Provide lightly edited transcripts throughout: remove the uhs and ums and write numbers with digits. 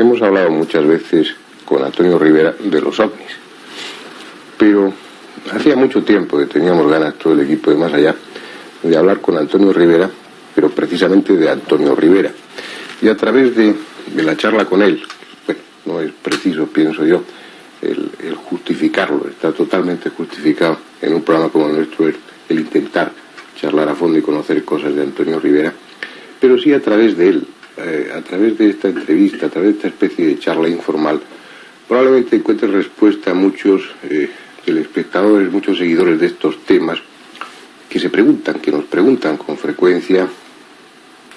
hemos hablado muchas veces con Antonio Rivera de los ovnis, pero hacía mucho tiempo que teníamos ganas todo el equipo de Más Allá de hablar con Antonio Rivera, pero precisamente de Antonio Rivera. Y a través de la charla con él, bueno, no es preciso, pienso yo, el justificarlo, está totalmente justificado en un programa como el nuestro el intentar charlar a fondo y conocer cosas de Antonio Rivera, pero sí a través de él, a través de esta entrevista, a través de esta especie de charla informal, probablemente encuentre respuesta a muchos telespectadores, muchos seguidores de estos temas que se preguntan, que nos preguntan con frecuencia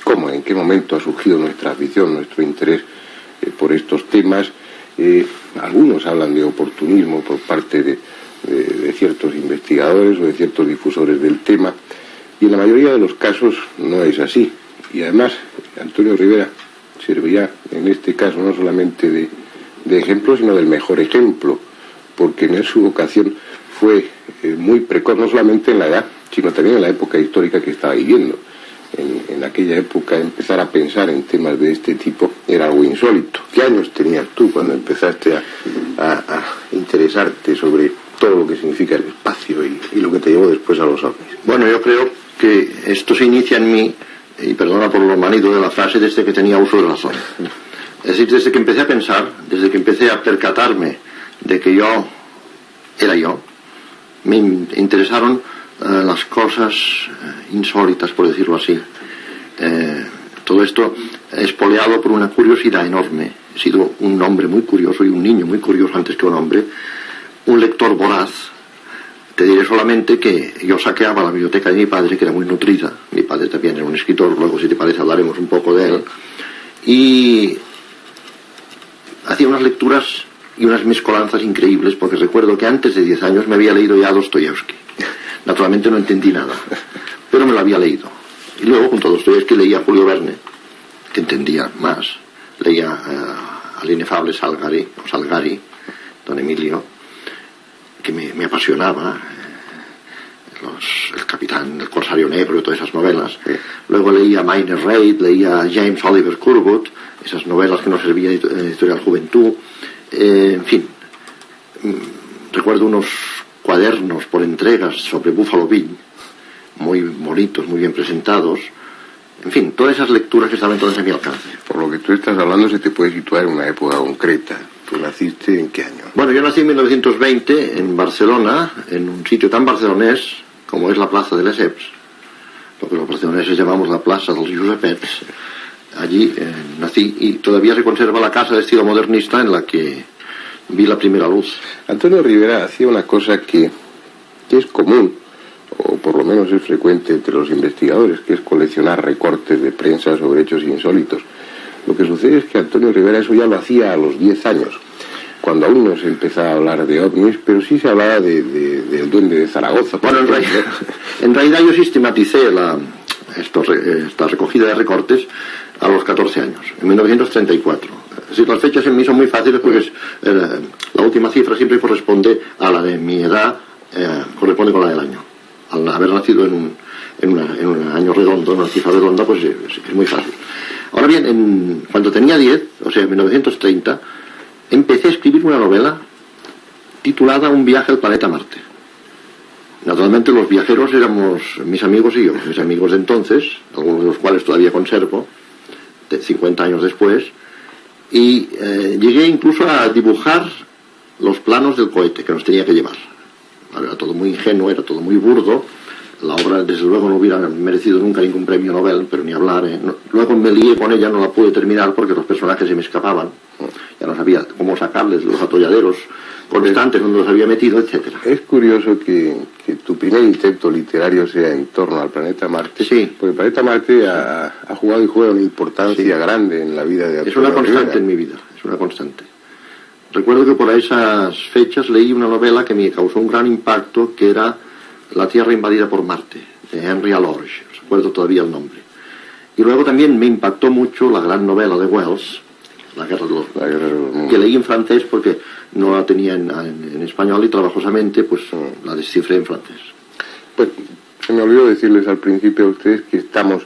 cómo, en qué momento ha surgido nuestra afición, nuestro interés por estos temas. Algunos hablan de oportunismo por parte de ciertos investigadores o de ciertos difusores del tema, y en la mayoría de los casos no es así. Y además Antonio Rivera servirá en este caso no solamente de ejemplo, sino del mejor ejemplo, porque en su vocación fue muy precoz, no solamente en la edad, sino también en la época histórica que estaba viviendo. En aquella época empezar a pensar en temas de este tipo era algo insólito. ¿Qué años tenías tú cuando empezaste a interesarte sobre todo lo que significa el espacio y lo que te llevó después a los ovnis? Bueno, yo creo que esto se inicia en mí, y perdona por lo manito de la frase, desde que tenía uso de razón. Es decir, desde que empecé a pensar, desde que empecé a percatarme de que yo era yo, me interesaron las cosas insólitas, por decirlo así. Todo esto espoleado por una curiosidad enorme. He sido un hombre muy curioso y un niño muy curioso antes que un hombre, un lector voraz. Te diré solamente que yo saqueaba la biblioteca de mi padre, que era muy nutrida. Mi padre también era un escritor, luego si te parece hablaremos un poco de él. Y hacía unas lecturas y unas mezcolanzas increíbles, porque recuerdo que antes de 10 años me había leído ya Dostoyevsky. Naturalmente no entendí nada, pero me lo había leído. Y luego, junto a Dostoyevsky, leía a Julio Verne, que entendía más. Leía al inefable Salgari, don Emilio, que me apasionaba. El capitán, el corsario negro y todas esas novelas. Luego leía Miner Reid, leía James Oliver Curwood, esas novelas que nos servían en Editorial Juventud. En fin, recuerdo unos cuadernos por entregas sobre Buffalo Bill, muy bonitos, muy bien presentados. En fin, todas esas lecturas que estaban entonces a mi alcance. Por lo que tú estás hablando se te puede situar en una época concreta. ¿Tú naciste en qué año? Bueno, yo nací en 1920 en Barcelona, en un sitio tan barcelonés como es la Plaza de Lesseps, lo que los barceloneses llamamos la Plaza dels Josepets. Allí nací y todavía se conserva la casa de estilo modernista en la que vi la primera luz. Antonio Rivera hacía una cosa que es común, o por lo menos es frecuente entre los investigadores, que es coleccionar recortes de prensa sobre hechos insólitos. Lo que sucede es que Antonio Rivera eso ya lo hacía a los 10 años, cuando aún no se empezaba a hablar de ovnis, pero sí se hablaba del duende de Zaragoza. Bueno, en realidad yo sistematicé esta recogida de recortes a los 14 años, en 1934. Es decir, las fechas en mí son muy fáciles porque la última cifra siempre corresponde a la de mi edad, corresponde con la del año. Al haber nacido en un año redondo, en una cifra redonda, pues es muy fácil. Ahora bien, cuando tenía 10, o sea, en 1930, empecé a escribir una novela titulada Un viaje al planeta Marte. Naturalmente los viajeros éramos mis amigos y yo, mis amigos de entonces, algunos de los cuales todavía conservo, 50 años después, y llegué incluso a dibujar los planos del cohete que nos tenía que llevar. Era todo muy ingenuo, era todo muy burdo. La obra, desde luego, no hubiera merecido nunca ningún premio Nobel, pero ni hablar. Luego me lié con ella, no la pude terminar porque los personajes se me escapaban. Ya no sabía cómo sacarles los atolladeros constantes donde los había metido, etcétera. Es curioso que tu primer intento literario sea en torno al planeta Marte. Sí. Porque el planeta Marte ha jugado y juega una importancia grande en la vida de Antonio Es una constante Rivera. en mi vida, es una constante. Recuerdo que por esas fechas leí una novela que me causó un gran impacto, que era La Tierra invadida por Marte, de Henry Alorge, recuerdo todavía el nombre. Y luego también me impactó mucho la gran novela de Wells, La Guerra de los Mundos, que leí en francés porque no la tenía en español y trabajosamente pues la descifré en francés. Pues se me olvidó decirles al principio a ustedes que estamos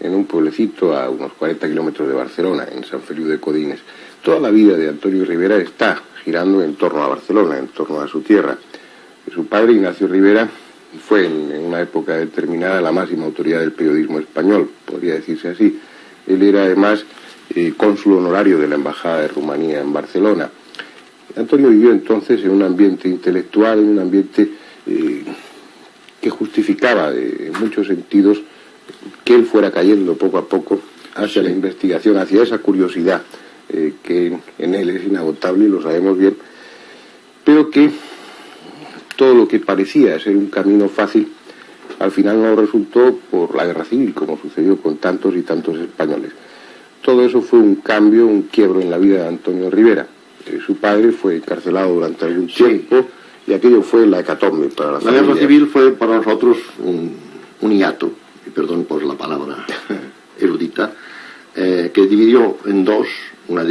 en un pueblecito a unos 40 kilómetros de Barcelona, en San Feliu de Codines. Toda la vida de Antonio Rivera está girando en torno a Barcelona, en torno a su tierra. Su padre, Ignacio Rivera, fue en una época determinada la máxima autoridad del periodismo español, podría decirse así. Él era además cónsul honorario de la Embajada de Rumanía en Barcelona. Antonio vivió entonces en un ambiente intelectual, en un ambiente que justificaba en muchos sentidos que él fuera cayendo poco a poco hacia la investigación, hacia esa curiosidad que en él es inagotable y lo sabemos bien, pero que todo lo que parecía ser un camino fácil al final no resultó por la guerra civil, como sucedió con tantos y tantos españoles. Todo eso fue un cambio, un quiebro en la vida de Antonio Rivera. Su padre fue encarcelado durante algún tiempo y aquello fue la hecatombe para la familia. La guerra civil fue para nosotros un hiato, y perdón por la palabra erudita, que dividió en dos una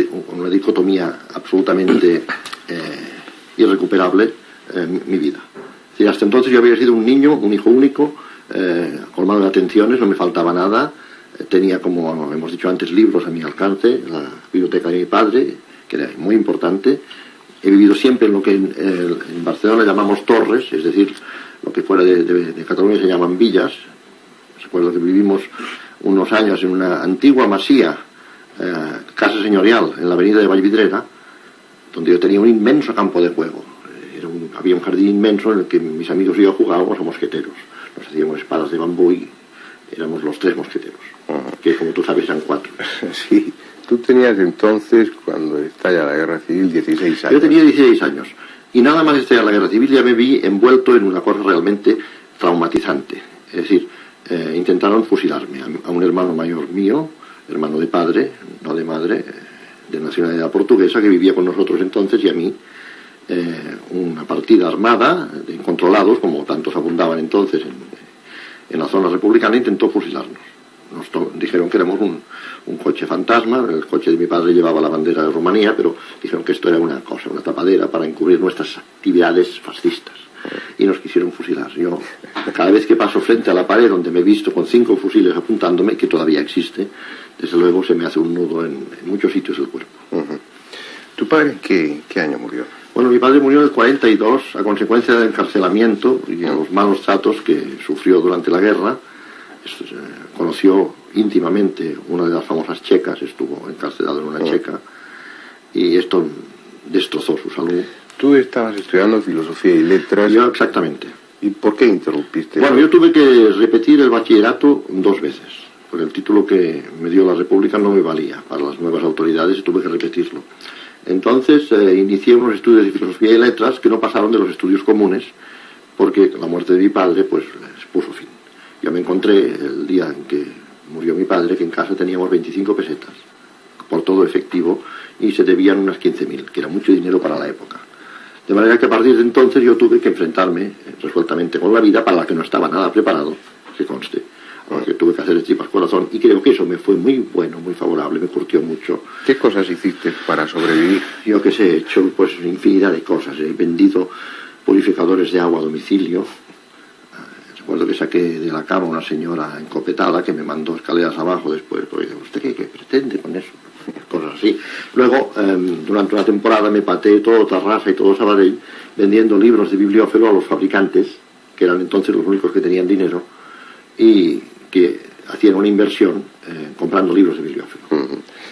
dicotomía absolutamente irrecuperable mi vida. Es decir, hasta entonces yo había sido un niño, un hijo único, colmado de atenciones, no me faltaba nada, tenía, como hemos dicho antes, libros a mi alcance, la biblioteca de mi padre, que era muy importante. He vivido siempre en lo que en Barcelona llamamos torres, es decir, lo que fuera de Cataluña se llaman villas. Recuerdo que vivimos unos años en una antigua masía, casa señorial, en la avenida de Vallvidrera, donde yo tenía un inmenso campo de juego. Había un jardín inmenso en el que mis amigos y yo jugábamos a mosqueteros. Nos hacíamos espadas de bambú y éramos los 3 mosqueteros, que como tú sabes eran 4. Sí, tú tenías entonces, cuando estalla la guerra civil, 16 años. Yo tenía 16 años y nada más estallar la guerra civil ya me vi envuelto en una cosa realmente traumatizante. Es decir, intentaron fusilarme a un hermano mayor mío, hermano de padre, no de madre, de nacionalidad portuguesa, que vivía con nosotros entonces, y a mí. Una partida armada de incontrolados, como tantos abundaban entonces en la zona republicana, intentó fusilarnos. Nos dijeron que éramos un coche fantasma. El coche de mi padre llevaba la bandera de Rumanía, pero dijeron que esto era una cosa, una tapadera para encubrir nuestras actividades fascistas, y nos quisieron fusilar. Yo, cada vez que paso frente a la pared donde me he visto con 5 fusiles apuntándome, que todavía existe, desde luego se me hace un nudo en muchos sitios del cuerpo. ¿Tu padre qué año murió? Bueno, mi padre murió en el 42 a consecuencia del encarcelamiento y de los malos tratos que sufrió durante la guerra. Conoció íntimamente una de las famosas checas, estuvo encarcelado en una checa, y esto destrozó su salud. Tú estabas estudiando filosofía y letras. Yo, exactamente. ¿Y por qué interrumpiste? Bueno, yo tuve que repetir el bachillerato 2 veces, porque el título que me dio la República no me valía para las nuevas autoridades y tuve que repetirlo. Entonces inicié unos estudios de filosofía y letras que no pasaron de los estudios comunes, porque la muerte de mi padre pues les puso fin. Yo me encontré el día en que murió mi padre que en casa teníamos 25 pesetas por todo efectivo y se debían unas 15.000, que era mucho dinero para la época. De manera que a partir de entonces yo tuve que enfrentarme resueltamente con la vida, para la que no estaba nada preparado, que conste. Porque tuve que hacer tripas corazón, y creo que eso me fue muy bueno, muy favorable, me curtió mucho. ¿Qué cosas hiciste para sobrevivir? Yo que sé, he hecho pues infinidad de cosas. He vendido purificadores de agua a domicilio. Recuerdo que saqué de la cama una señora encopetada que me mandó escaleras abajo después, porque ¿usted qué pretende con eso? Cosas así. Luego, durante una temporada me pateé todo Tarrasa y todo Sabadell vendiendo libros de bibliófilo a los fabricantes, que eran entonces los únicos que tenían dinero, y que hacían una inversión comprando libros de bibliófilo.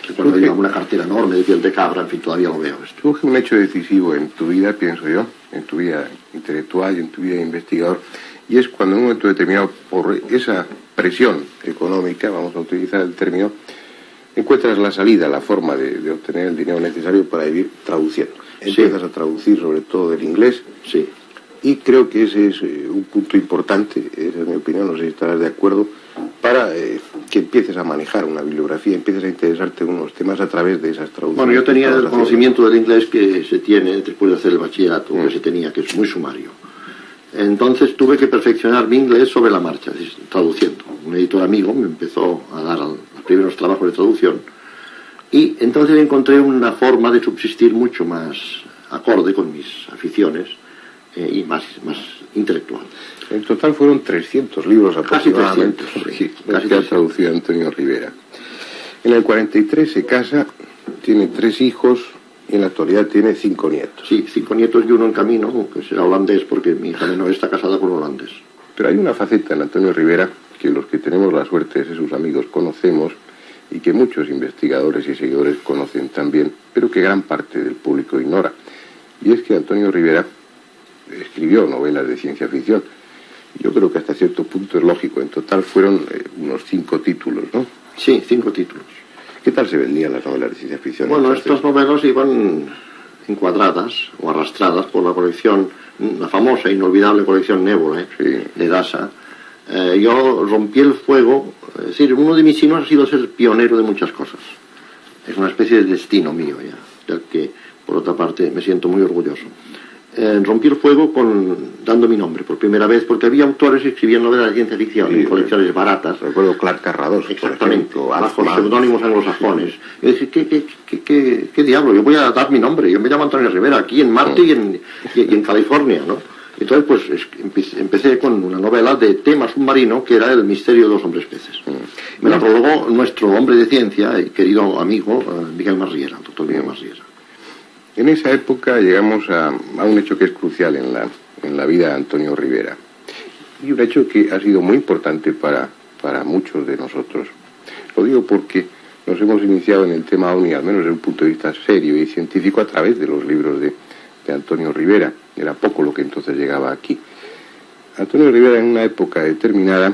Recuerdo llevaba una cartera enorme de piel de cabra, en fin, todavía lo veo esto. Surge un hecho decisivo en tu vida, pienso yo, en tu vida intelectual y en tu vida de investigador, y es cuando en un momento determinado, por esa presión económica, vamos a utilizar el término, encuentras la salida, la forma de obtener el dinero necesario para vivir traduciendo. Empiezas a traducir sobre todo del inglés. Sí. Y creo que ese es un punto importante, esa es mi opinión, no sé si estarás de acuerdo, para que empieces a manejar una bibliografía, empieces a interesarte en unos temas a través de esas traducciones. Bueno, yo tenía el conocimiento del inglés que se tiene después de hacer el bachillerato, que se tenía, que es muy sumario. Entonces tuve que perfeccionar mi inglés sobre la marcha, traduciendo. Un editor amigo me empezó a dar los primeros trabajos de traducción, y entonces encontré una forma de subsistir mucho más acorde con mis aficiones, y más intelectual. En total fueron 300 libros aproximadamente, casi que ha traducido Antonio Rivera. En el 43 se casa, tiene 3 hijos y en la actualidad tiene 5 nietos. Sí, 5 nietos y uno en camino, que será holandés porque mi hija menor está casada con un holandés. Pero hay una faceta en Antonio Rivera que los que tenemos la suerte de ser sus amigos conocemos y que muchos investigadores y seguidores conocen también, pero que gran parte del público ignora. Y es que Antonio Rivera escribió novelas de ciencia ficción. Yo creo que hasta cierto punto es lógico. En total fueron unos 5 títulos, ¿no? Sí, 5 títulos. ¿Qué tal se vendían las novelas de ciencia ficción? Bueno, estas novelas iban encuadradas o arrastradas por la colección, la famosa e inolvidable colección Nébula, de Dasa. Yo rompí el fuego, es decir, uno de mis signos ha sido ser pionero de muchas cosas. Es una especie de destino mío ya, del que, por otra parte, me siento muy orgulloso. Rompí el fuego dando mi nombre por primera vez, porque había autores que escribían novelas de ciencia ficción en colecciones baratas. Recuerdo Clark Carrados, exactamente, bajo seudónimos anglosajones. Yo dije, ¿qué diablo? Yo voy a dar mi nombre. Yo me llamo Antonio Rivera, aquí en Marte y en California, ¿no? Entonces, pues empecé con una novela de tema submarino que era El misterio de los hombres peces. Me la prologó nuestro hombre de ciencia y querido amigo Miguel Masriera, el doctor Miguel Masriera. En esa época llegamos a un hecho que es crucial en la vida de Antonio Rivera. Y un hecho que ha sido muy importante para muchos de nosotros. Lo digo porque nos hemos iniciado en el tema OVNI, al menos desde un punto de vista serio y científico, a través de los libros de Antonio Rivera. Era poco lo que entonces llegaba aquí. Antonio Rivera, en una época determinada,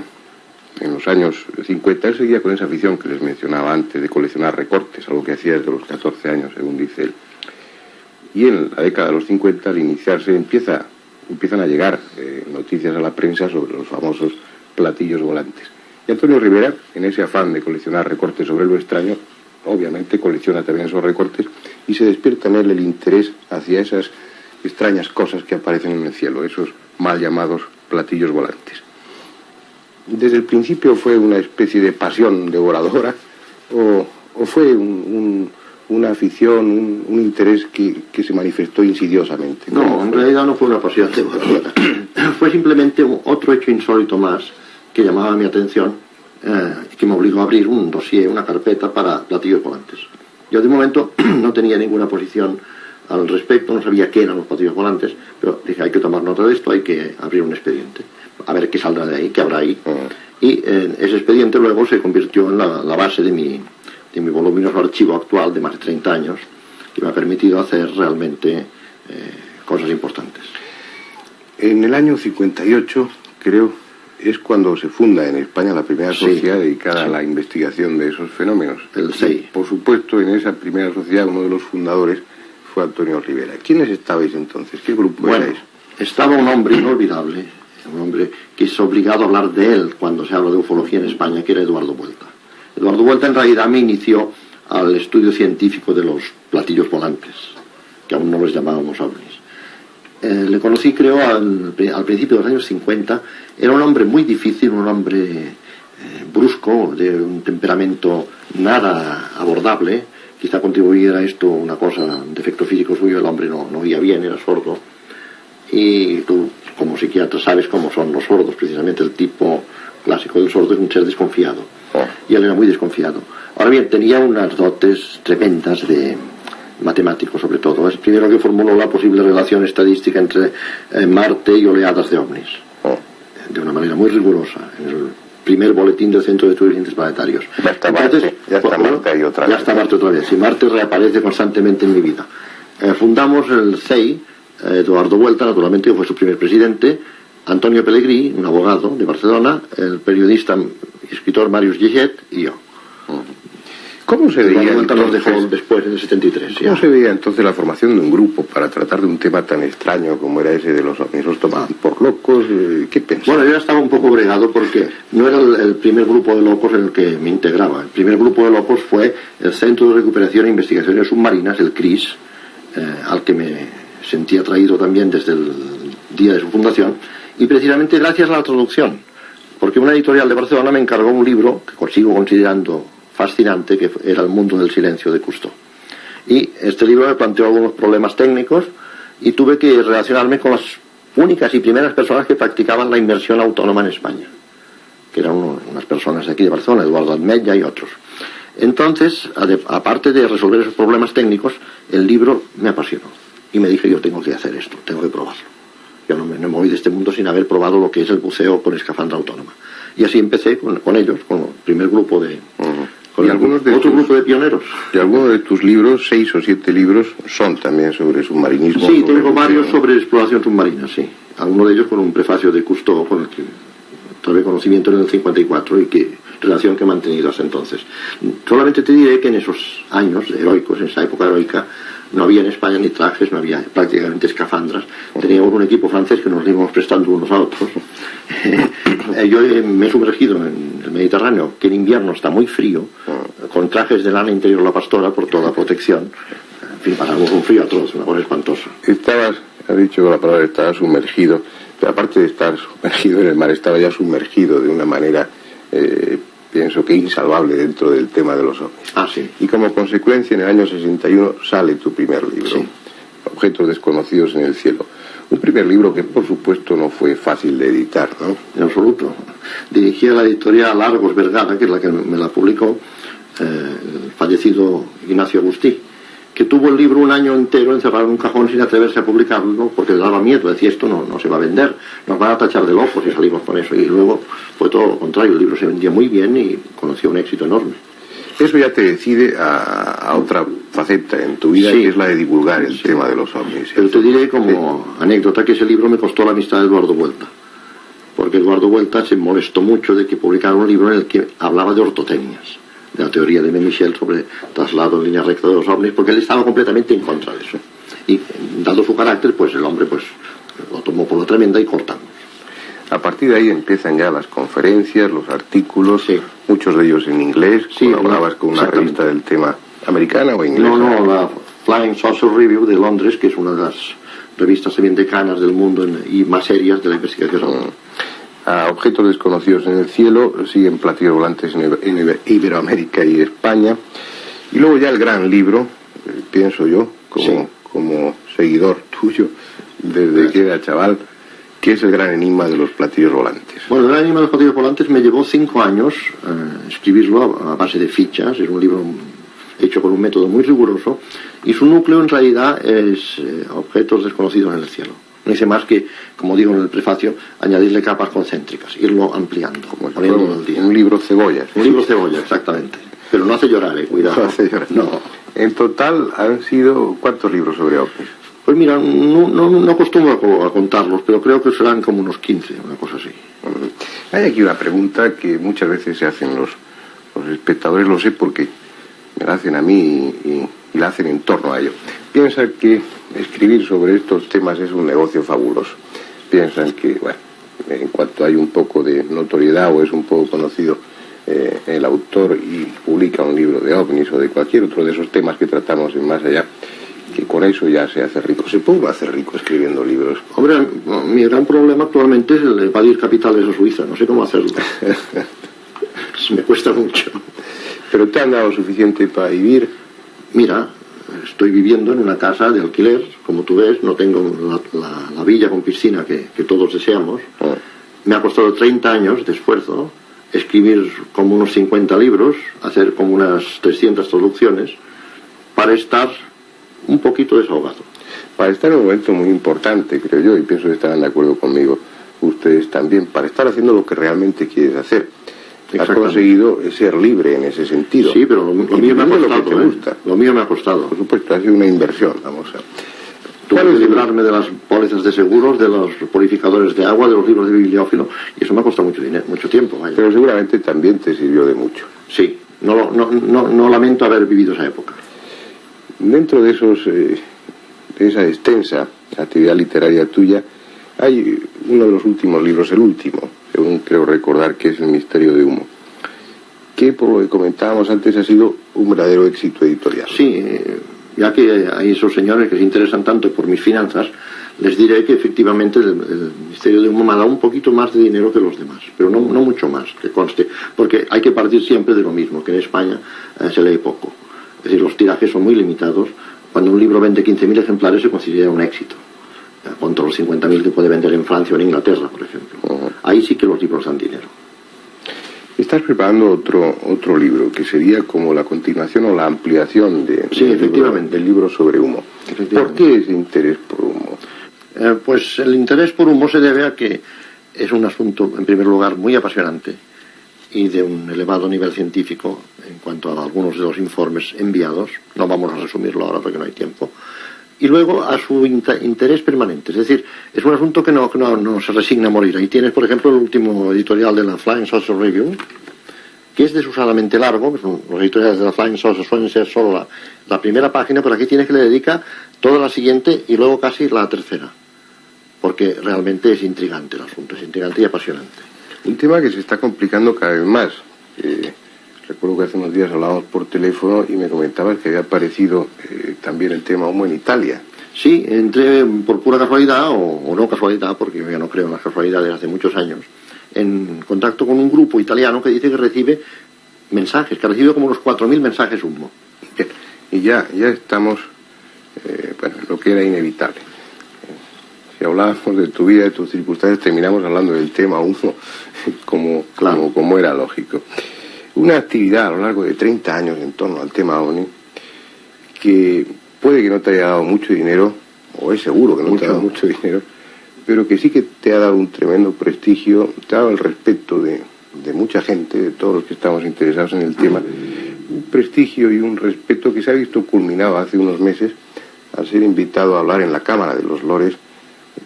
en los años 50, él seguía con esa afición que les mencionaba antes de coleccionar recortes, algo que hacía desde los 14 años, según dice él. Y en la década de los 50, al iniciarse, empiezan a llegar noticias a la prensa sobre los famosos platillos volantes. Y Antonio Rivera, en ese afán de coleccionar recortes sobre lo extraño, obviamente colecciona también esos recortes y se despierta en él el interés hacia esas extrañas cosas que aparecen en el cielo, esos mal llamados platillos volantes. Desde el principio fue una especie de pasión devoradora o fue una afición, un interés que se manifestó insidiosamente. No, en realidad no fue una pasión devoradora. Fue simplemente otro hecho insólito más que llamaba mi atención y que me obligó a abrir un dossier, una carpeta para platillos volantes. Yo de momento no tenía ninguna posición al respecto, no sabía qué eran los platillos volantes, pero dije, hay que tomar nota de esto, hay que abrir un expediente, a ver qué saldrá de ahí, qué habrá ahí. Y ese expediente luego se convirtió en la base de mi voluminoso archivo actual de más de 30 años, que me ha permitido hacer realmente cosas importantes. En el año 58, creo, es cuando se funda en España la primera sociedad dedicada a la investigación de esos fenómenos. El SEI. Por supuesto, en esa primera sociedad, uno de los fundadores fue Antonio Rivera. ¿Quiénes estabais entonces? ¿Qué grupo erais? Estaba un hombre inolvidable, un hombre que es obligado a hablar de él cuando se habla de ufología en España, que era Eduardo Vuelta. Eduardo Vuelta en realidad me inició al estudio científico de los platillos volantes, que aún no los llamábamos ovnis. Le conocí, creo, al principio de los años 50. Era un hombre muy difícil, un hombre brusco, de un temperamento nada abordable. Quizá contribuyera a esto una cosa, un defecto físico suyo, el hombre no oía bien, era sordo. Y tú, como psiquiatra, sabes cómo son los sordos, precisamente el tipo clásico del sordo es un ser desconfiado. Y él era muy desconfiado. Ahora bien, tenía unas dotes tremendas de matemático, sobre todo. Es el primero que formuló la posible relación estadística entre Marte y oleadas de ovnis. De una manera muy rigurosa, en el primer boletín del Centro de Estudios Interplanetarios. Ya está Marte ahí otra vez. Ya está Marte otra vez. Y Marte reaparece constantemente en mi vida. Fundamos el CEI, Eduardo Vuelta, naturalmente, que fue su primer presidente, Antonio Pellegrí, un abogado de Barcelona, el periodista y escritor Marius Gillet y yo. ¿Cómo se veía Vuelta nos dejó después, en el 73. ¿Cómo se veía entonces la formación de un grupo para tratar de un tema tan extraño como era ese de los ovnis? ¿Los tomaban por locos? ¿Qué pensaban? Bueno, yo estaba un poco bregado porque no era el primer grupo de locos en el que me integraba. El primer grupo de locos fue el Centro de Recuperación e Investigaciones Submarinas, el CRIS, al que me sentí atraído también desde el día de su fundación, y precisamente gracias a la traducción, porque una editorial de Barcelona me encargó un libro que sigo considerando fascinante, que era El mundo del silencio de Cousteau. Y este libro me planteó algunos problemas técnicos y tuve que relacionarme con las únicas y primeras personas que practicaban la inmersión autónoma en España, que eran unas personas de aquí de Barcelona, Eduardo Admetlla y otros. Entonces, aparte de resolver esos problemas técnicos, el libro me apasionó. Y me dije, yo tengo que hacer esto, tengo que probarlo. Yo no me voy de este mundo sin haber probado lo que es el buceo con escafandra autónoma. Y así empecé con ellos, con el primer grupo de... Con otro grupo de pioneros. Y algunos de tus libros, 6 o 7 libros, son también sobre submarinismo. Sí, tengo varios sobre exploración submarina, sí. Algunos de ellos con un prefacio de Cousteau, con el que tuve conocimiento en el 54 y relación que he mantenido hasta entonces. Solamente te diré que en esos años heroicos, en esa época heroica, no había en España ni trajes, no había prácticamente escafandras. Teníamos un equipo francés que nos íbamos prestando unos a otros. Yo me he sumergido en el Mediterráneo, que en invierno está muy frío, con trajes de lana interior La Pastora por toda protección. En fin, pasamos un frío atroz, una cosa espantosa. Has dicho la palabra, estabas sumergido, pero aparte de estar sumergido en el mar, estaba ya sumergido de una manera, pienso que insalvable dentro del tema de los ovnis. Ah, sí. Y como consecuencia, en el año 61 sale tu primer libro, sí. Objetos desconocidos en el cielo. Un primer libro que, por supuesto, no fue fácil de editar, ¿no? En absoluto. Dirigí a la editorial Argos Vergara, que es la que me la publicó, el fallecido Ignacio Agustí, que tuvo el libro un año entero encerrado en un cajón sin atreverse a publicarlo porque le daba miedo, decía, esto no se va a vender, nos van a tachar de locos si salimos con eso. Y luego fue todo lo contrario, el libro se vendía muy bien y conoció un éxito enorme. Eso ya te decide a otra faceta en tu vida, sí, que es la de divulgar el tema de los ovnis. Pero te diré como anécdota que ese libro me costó la amistad de Eduardo Vuelta, porque Eduardo Vuelta se molestó mucho de que publicara un libro en el que hablaba de ortotecnias, de la teoría de Michel sobre traslado en línea recta de los ovnis, porque él estaba completamente en contra de eso. Y dado su carácter, pues el hombre pues lo tomó por la tremenda y cortamos. A partir de ahí empiezan ya las conferencias, los artículos, sí, muchos de ellos en inglés. Sí, colaborabas con una revista del tema americana o inglesa. No, la Flying Saucer Review de Londres, que es una de las revistas también decanas del mundo y más serias de la investigación. A Objetos desconocidos en el cielo siguen platillos volantes en Iberoamérica y España. Y luego ya el gran libro, pienso yo, como seguidor tuyo, desde que era chaval, que es el gran enigma de los platillos volantes. Bueno, el gran enigma de los platillos volantes me llevó 5 años escribirlo a base de fichas. Es un libro hecho con un método muy riguroso y su núcleo en realidad es objetos desconocidos en el cielo. No hice más que, como digo en el prefacio, añadirle capas concéntricas, irlo ampliando, como poniéndolo al día. Un libro cebolla. Un libro cebolla, exactamente. Pero no hace llorar, cuidado. No hace llorar. No. En total han sido, ¿cuántos libros sobre ovnis? Pues mira, no acostumbro a contarlos, pero creo que serán como unos 15, una cosa así. Hay aquí una pregunta que muchas veces se hacen los espectadores, lo sé porque me la hacen a mí y la hacen en torno a ello. Piensan que escribir sobre estos temas es un negocio fabuloso. Piensan que, bueno, en cuanto hay un poco de notoriedad o es un poco conocido el autor y publica un libro de ovnis o de cualquier otro de esos temas que tratamos en Más Allá, que con eso ya se hace rico. ¿Se puede hacer rico escribiendo libros? Hombre, mi gran problema actualmente es el de evadir capitales a Suiza. No sé cómo hacerlo. Me cuesta mucho. ¿Pero te han dado suficiente para vivir? Mira, estoy viviendo en una casa de alquiler, como tú ves, no tengo la villa con piscina que todos deseamos. Me ha costado 30 años de esfuerzo escribir como unos 50 libros, hacer como unas 300 traducciones, para estar un poquito desahogado. Para estar en un momento muy importante, creo yo, y pienso que estarán de acuerdo conmigo ustedes también, para estar haciendo lo que realmente quieres hacer. Has conseguido ser libre en ese sentido. Sí, pero lo mío me ha costado. Lo que te gusta. Lo mío me ha costado. Por supuesto, ha sido una inversión, vamos a... Tuve que librarme de las pólizas de seguros, de los purificadores de agua, de los libros de bibliófilo, y eso me ha costado mucho dinero, mucho tiempo. Vaya. Pero seguramente también te sirvió de mucho. Sí, no lamento haber vivido esa época. Dentro de esa extensa actividad literaria tuya, hay uno de los últimos libros, el último, según creo recordar, que es El misterio de Humo, que por lo que comentábamos antes ha sido un verdadero éxito editorial. Sí, ya que hay esos señores que se interesan tanto por mis finanzas, les diré que efectivamente el misterio de Humo me ha dado un poquito más de dinero que los demás, pero no mucho más, que conste, porque hay que partir siempre de lo mismo, que en España se lee poco. Es decir, los tirajes son muy limitados. Cuando un libro vende 15.000 ejemplares se considera un éxito. contra los 50.000 que puede vender en Francia o en Inglaterra, por ejemplo. Ahí sí que los libros dan dinero. Estás preparando otro libro, que sería como la continuación o la ampliación del libro sobre humo. ¿Por qué ese interés por humo? Pues el interés por humo se debe a que es un asunto, en primer lugar, muy apasionante y de un elevado nivel científico en cuanto a algunos de los informes enviados. No vamos a resumirlo ahora porque no hay tiempo. Y luego a su interés permanente. Es decir, es un asunto que no se resigna a morir. Ahí tienes, por ejemplo, el último editorial de la Flying Saucer Review, que es desusadamente largo. Los editoriales de la Flying Saucer suelen ser solo la primera página, pero aquí tienes que le dedica toda la siguiente y luego casi la tercera. Porque realmente es intrigante el asunto, es intrigante y apasionante. Un tema que se está complicando cada vez más. Recuerdo que hace unos días hablábamos por teléfono y me comentabas que había aparecido también el tema humo en Italia. Sí, entré por pura casualidad, o no casualidad, porque yo ya no creo en las casualidades hace muchos años, en contacto con un grupo italiano que dice que recibe mensajes, que recibe como unos 4.000 mensajes humo. Y ya estamos, lo que era inevitable. Si hablábamos de tu vida, de tus circunstancias, terminamos hablando del tema humo, como era lógico. Una actividad a lo largo de 30 años en torno al tema OVNI, que puede que no te haya dado mucho dinero, o es seguro que no te ha dado mucho dinero, pero que sí que te ha dado un tremendo prestigio, te ha dado el respeto de mucha gente, de todos los que estamos interesados en el tema, un prestigio y un respeto que se ha visto culminado hace unos meses al ser invitado a hablar en la Cámara de los Lores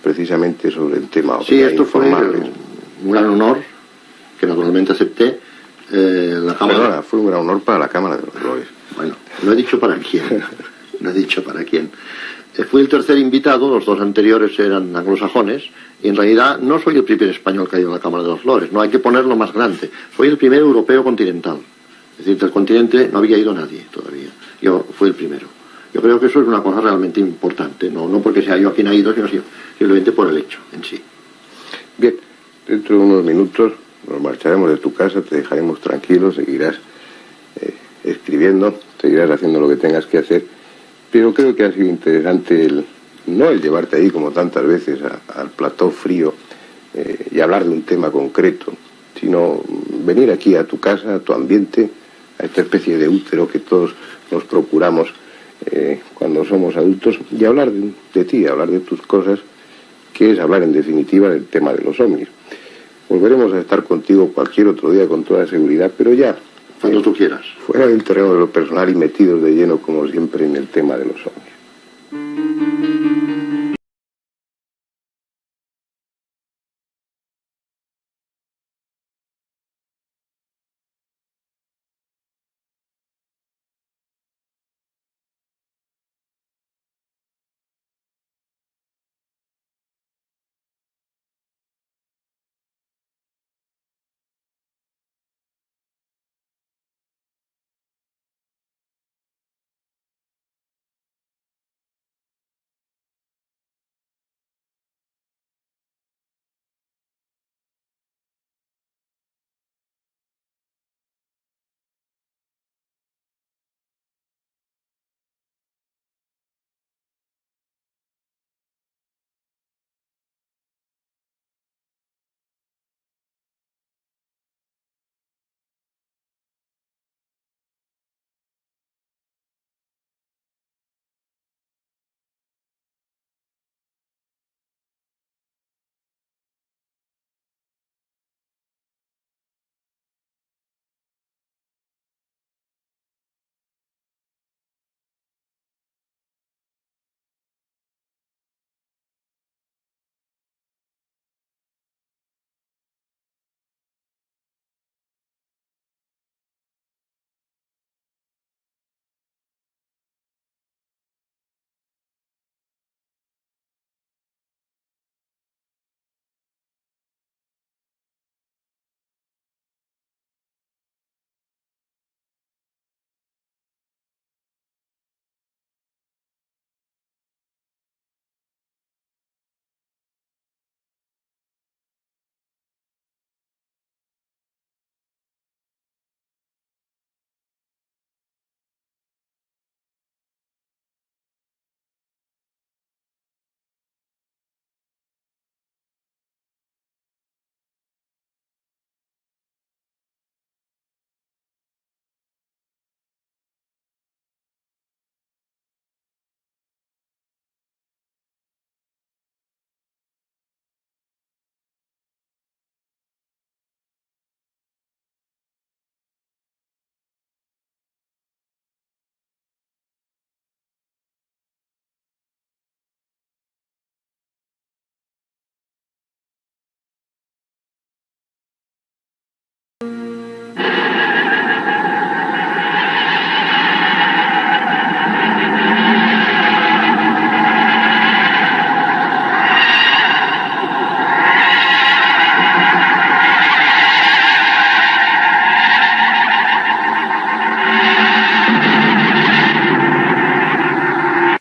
precisamente sobre el tema OVNI. Sí, esto fue un gran honor que naturalmente acepté. Perdona, fue un gran honor para la Cámara de los Lores. Bueno, no he dicho para quién. No he dicho para quién. Fui el tercer invitado, los dos anteriores eran anglosajones, y en realidad no soy el primer español que ha ido a la Cámara de los Lores, no hay que ponerlo más grande. Soy el primer europeo continental. Es decir, del continente no había ido nadie todavía. Yo fui el primero. Yo creo que eso es una cosa realmente importante, no porque sea yo quien ha ido, sino simplemente por el hecho en sí. Bien, dentro de unos minutos nos marcharemos de tu casa, te dejaremos tranquilo, seguirás escribiendo, seguirás haciendo lo que tengas que hacer, pero creo que ha sido interesante no el llevarte ahí como tantas veces al plató frío y hablar de un tema concreto, sino venir aquí a tu casa, a tu ambiente, a esta especie de útero que todos nos procuramos cuando somos adultos, y hablar de ti, hablar de tus cosas, que es hablar en definitiva del tema de los ovnis. Volveremos a estar contigo cualquier otro día con toda seguridad, pero ya cuando tú quieras, fuera del terreno de lo personal y metidos de lleno como siempre en el tema de los ovnis.